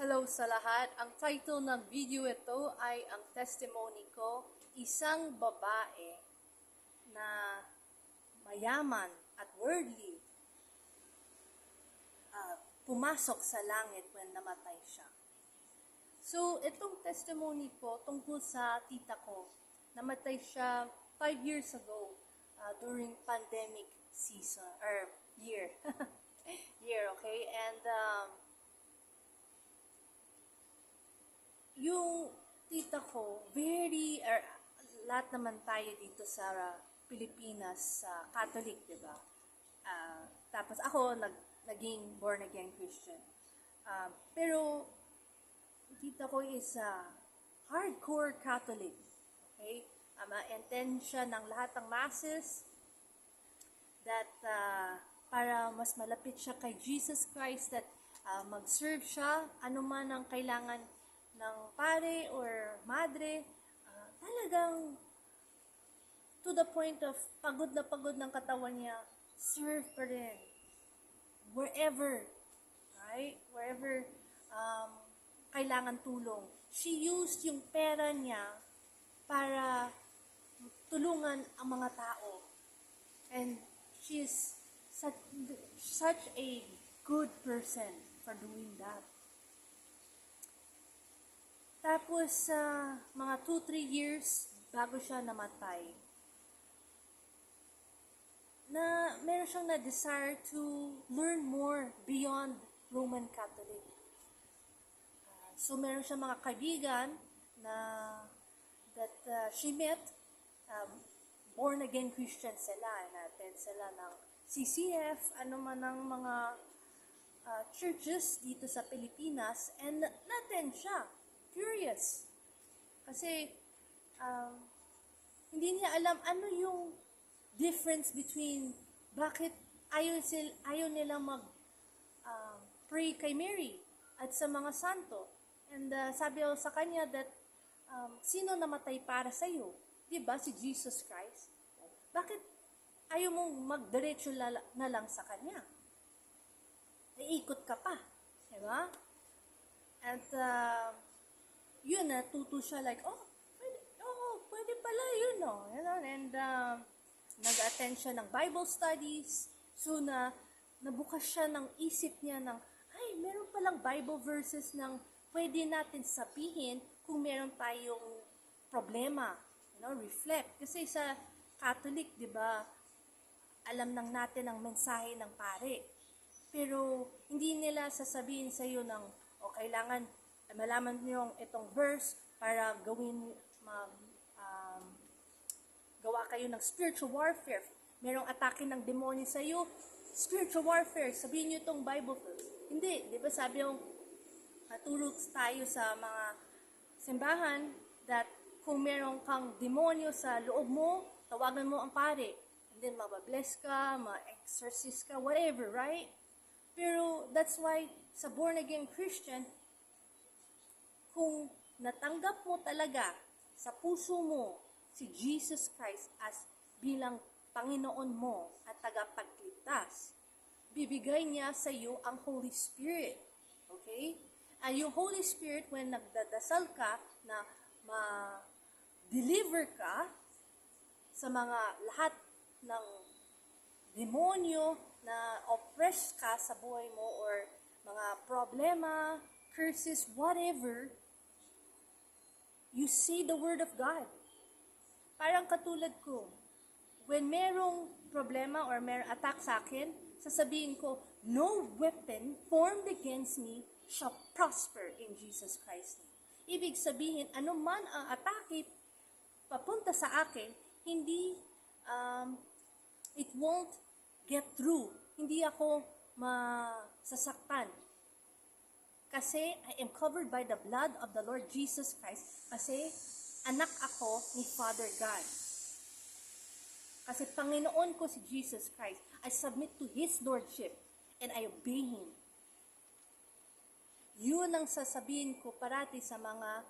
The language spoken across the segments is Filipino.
Hello sa lahat. Ang title ng video ito ay ang testimony ko, isang babae na mayaman at worldly pumasok sa langit when namatay siya. So, itong testimony ko tungkol sa tita ko. Namatay siya 5 years ago during pandemic season, or year. Okay? And yung tita ko, lahat naman tayo dito sa Pilipinas, Catholic, di ba? Tapos ako, naging born again Christian. Pero, tita ko is hardcore Catholic. Okay? Attend siya ng lahat ng masses that para mas malapit siya kay Jesus Christ, that mag-serve siya, anuman ang kailangan ng pare or madre, talagang to the point of pagod ng katawan niya, serve pa rin. Wherever, right? Wherever kailangan tulong. She used yung pera niya para tulungan ang mga tao. And she's such a good person for doing that. Tapos, mga 2-3 years bago siya namatay, na meron siyang na-desire to learn more beyond Roman Catholic. So, meron siyang mga kaibigan that she met, born-again Christian sila, na-attend sila ng CCF, ano man ang mga churches dito sa Pilipinas, and na-attend siya. Curious. Kasi, hindi niya alam ano yung difference between bakit ayaw nila pray kay Mary at sa mga santo. And sabi ko sa kanya that, sino namatay para sa iyo? Diba? Si Jesus Christ. Bakit ayaw mong magdiretso na lang sa kanya? Iikot ka pa. Diba? At, yun, natuto siya like, pwede pala yun, no? And nag-attend siya ng Bible studies. So, nabukas siya ng isip niya ng, ay, meron palang Bible verses ng pwede natin sabihin kung meron tayong problema. Reflect. Kasi sa Catholic, di ba, alam nang natin ang mensahe ng pare. Pero, hindi nila sasabihin sa iyo ng, kailangan malaman niyo itong verse para gawa kayo ng spiritual warfare. Merong atake ng demonyo sa iyo, spiritual warfare, sabihin niyo itong Bible verse. Hindi, di ba sabi yung matulog tayo sa mga simbahan that kung meron kang demonyo sa loob mo, tawagan mo ang pare. And then mababless ka, ma-exorcist ka, whatever, right? Pero that's why sa born again Christian, kung natanggap mo talaga sa puso mo si Jesus Christ as bilang Panginoon mo at tagapagligtas, bibigay niya sa iyo ang Holy Spirit. Okay? Yung Holy Spirit, when nagdadasal ka na ma-deliver ka sa mga lahat ng demonyo na oppress ka sa buhay mo or mga problema, curses, whatever, you say the Word of God. Parang katulad ko, when merong problema or merong attack sa akin, sasabihin ko, no weapon formed against me shall prosper in Jesus Christ's name. Ibig sabihin, ano man ang atake papunta sa akin, hindi, it won't get through. Hindi ako masasaktan. Kasi I am covered by the blood of the Lord Jesus Christ. Kasi anak ako ni Father God. Kasi Panginoon ko si Jesus Christ. I submit to His Lordship and I obey Him. Yun ang sasabihin ko parati sa mga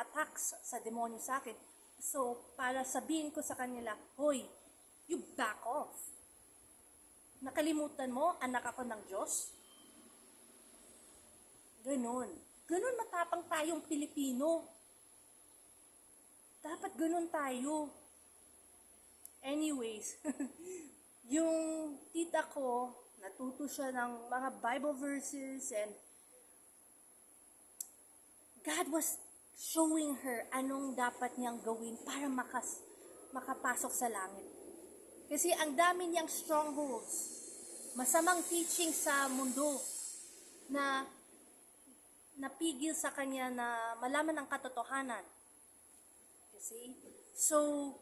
attacks sa demonyo sa akin. So, para sabihin ko sa kanila, hoy, you back off. Nakalimutan mo, anak ako ng Diyos? Ganun. Ganun matapang tayong Pilipino. Dapat ganun tayo. Anyways, yung tita ko, natuto siya ng mga Bible verses and God was showing her anong dapat niyang gawin para makapasok sa langit. Kasi ang dami niyang strongholds, masamang teaching sa mundo na napigil sa kanya na malaman ang katotohanan. You see? So,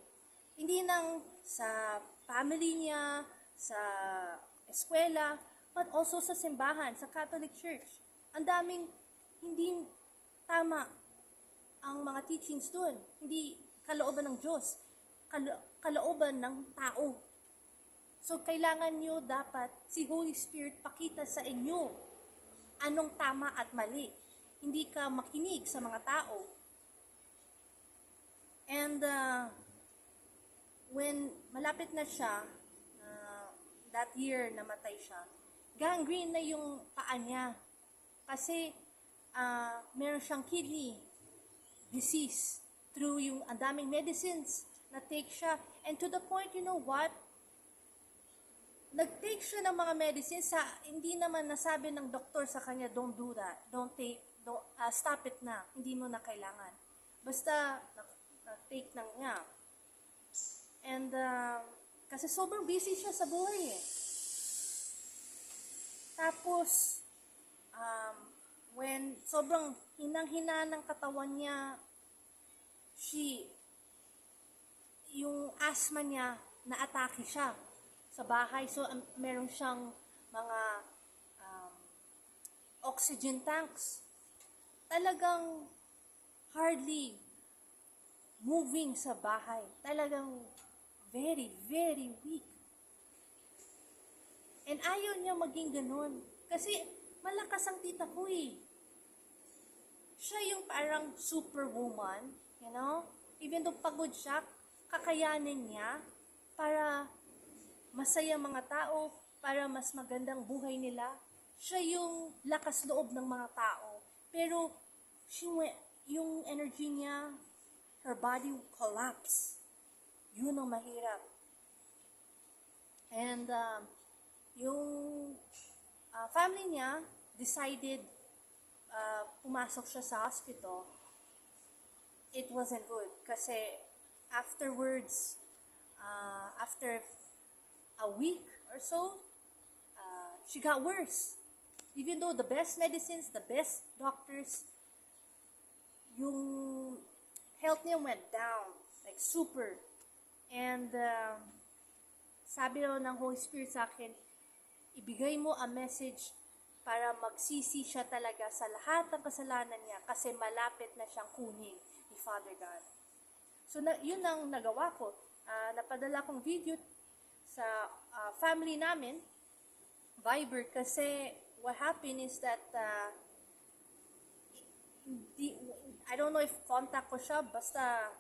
hindi lang sa family niya, sa eskwela, but also sa simbahan, sa Catholic Church. Ang daming hindi tama ang mga teachings doon. Hindi kalooban ng Diyos, kalooban ng tao. So, kailangan nyo dapat si Holy Spirit pakita sa inyo anong tama at mali. Hindi ka makinig sa mga tao. And when malapit na siya, that year namatay siya, gangrene na yung paa niya. Kasi meron siyang kidney disease through yung ang daming medicines na take siya. And to the point, you know what? Nag-take siya ng mga medicines sa hindi naman nasabi ng doktor sa kanya, don't do that. Stop it na. Hindi mo na kailangan. Basta nag-take ng niya. And kasi sobrang busy siya sa buhay eh. Tapos when sobrang hinang-hina ng katawan niya, yung asthma niya, na-atake siya sa bahay. So, meron siyang mga oxygen tanks. Talagang hardly moving sa bahay. Talagang very, very weak. And ayaw niya maging ganun. Kasi malakas ang tita ko eh. Siya yung parang superwoman, you know? Even though pagod siya, kakayanin niya para masaya mga tao, para mas magandang buhay nila. Siya yung lakas loob ng mga tao. Pero yung energy niya, her body collapse. Yun ang mahirap. And yung family niya decided pumasok siya sa hospital. It wasn't good kasi afterwards, after a week or so, she got worse. Even though the best medicines, the best doctors, yung health niya went down, like super. And sabi daw ng Holy Spirit sa akin, ibigay mo a message para magsisi siya talaga sa lahat ng kasalanan niya kasi malapit na siyang kunin ni Father God. So, yun ang nagawa ko. Napadala kong video sa family namin, Viber, kasi what happened is that I don't know if contact ko siya, basta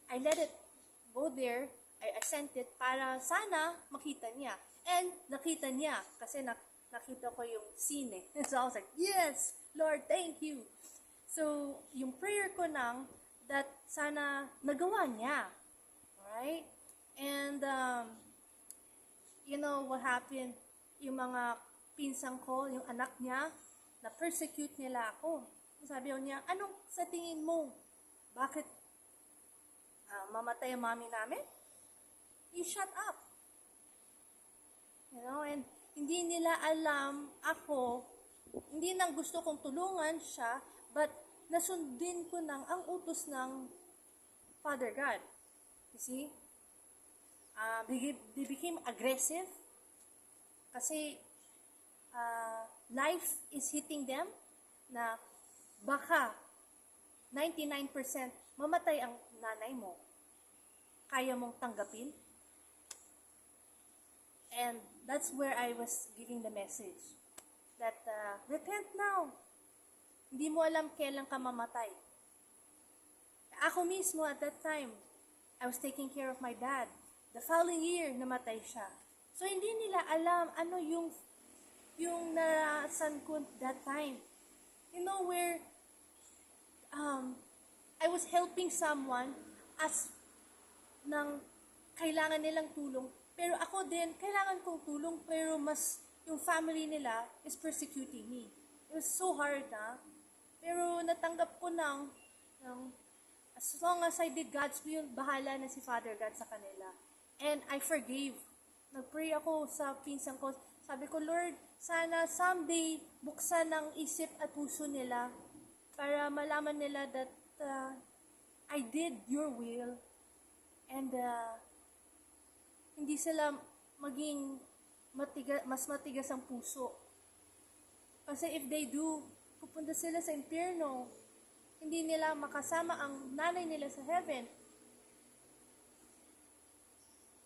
I let it go there, I sent it para sana makita niya. And nakita niya kasi nakita ko yung scene eh. So I was like, yes, Lord, thank you. So, yung prayer ko nang that sana nagawa niya. Alright? And, you know what happened? Yung mga pinsang ko, yung anak niya, na-persecute nila ako. Sabi niya, anong sa tingin mo? Bakit mamatay ang mami namin? You shut up. You know, and hindi nila alam ako, hindi nang gusto kong tulungan siya, but nasundin ko nang ang utos ng Father God. You see? They became aggressive kasi life is hitting them na baka 99% mamatay ang nanay mo. Kaya mong tanggapin? And that's where I was giving the message that repent now. Hindi mo alam kailan ka mamatay. Ako mismo at that time, I was taking care of my dad. The following year, namatay siya. So, hindi nila alam yung narasan ko that time. You know where I was helping someone as ng kailangan nilang tulong. Pero ako din, kailangan kong tulong, pero mas yung family nila is persecuting me. It was so hard na. Pero natanggap ko ng as long as I did God's will, bahala na si Father God sa kanila. And I forgave. Nag-pray ako sa pinsan ko. Sabi ko, Lord, sana someday buksan ang isip at puso nila para malaman nila that I did your will. And hindi sila maging mas matigas ang puso. Kasi if they do, pupunta sila sa impyerno. Hindi nila makasama ang nanay nila sa heaven.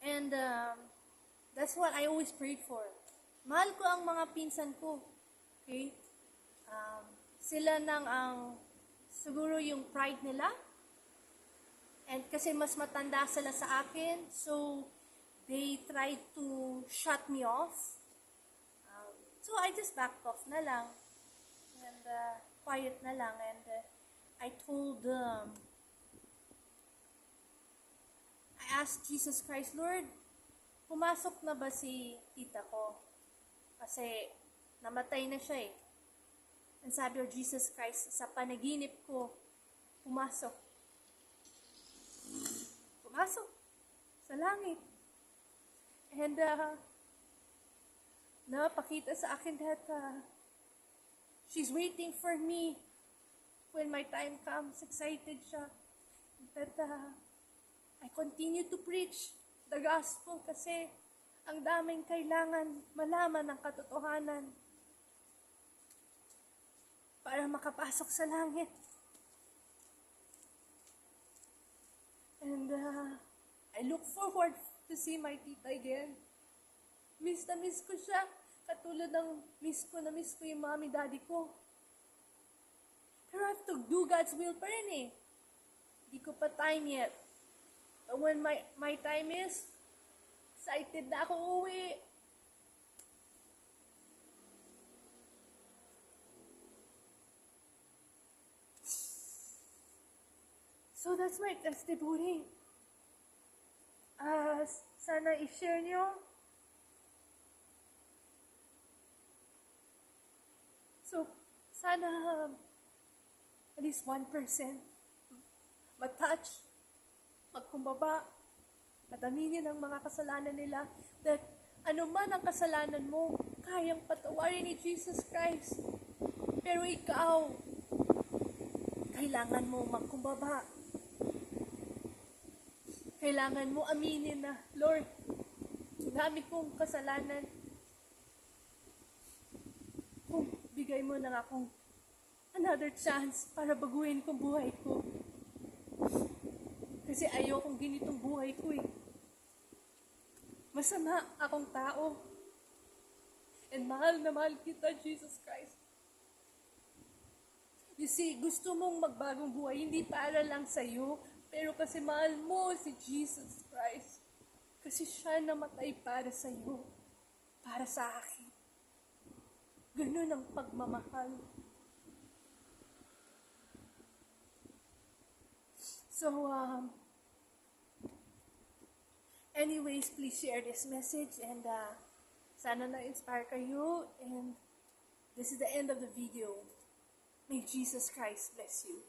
And that's what I always prayed for. Mahal ko ang mga pinsan ko. Okay? Sila nang siguro yung pride nila. And kasi mas matanda sila sa akin, so they tried to shut me off. So I just backed off na lang. And quiet na lang. And I told I asked Jesus Christ, Lord, pumasok na ba si tita ko? Kasi namatay na siya eh. And sabi ko, Jesus Christ, sa panaginip ko, pumasok sa langit. And napakita sa akin that she's waiting for me when my time comes. Excited siya that I continue to preach the gospel kasi ang daming kailangan malaman ng katotohanan para makapasok sa langit. And I look forward to see my tita again. Miss na miss ko siya. Katulad ng miss ko yung mommy, daddy ko. Pero I have to do God's will pa rin eh. Hindi ko pa time yet. But when my time is, excited na ako uwi. So that's my testimony. Sana i-share nyo. So, sana at least 1% matouch, magkumbaba, at aminin ang mga kasalanan nila, that anuman ang kasalanan mo, kayang patawarin ni Jesus Christ. Pero ikaw, kailangan mo magkumbaba. Kailangan mo aminin na, Lord, dami kong kasalanan. Kung bigay mo na akong another chance para baguhin kong buhay ko. Kasi ayokong ganitong buhay ko eh. Masama akong tao. And mahal na mahal kita, Jesus Christ. You see, gusto mong magbagong buhay, hindi para lang sa'yo, pero kasi mahal mo si Jesus Christ. Kasi siya namatay para sa'yo, para sa akin. Ganun ang pagmamahal. So, anyways, please share this message and sana na-inspire kayo. And this is the end of the video. May Jesus Christ bless you.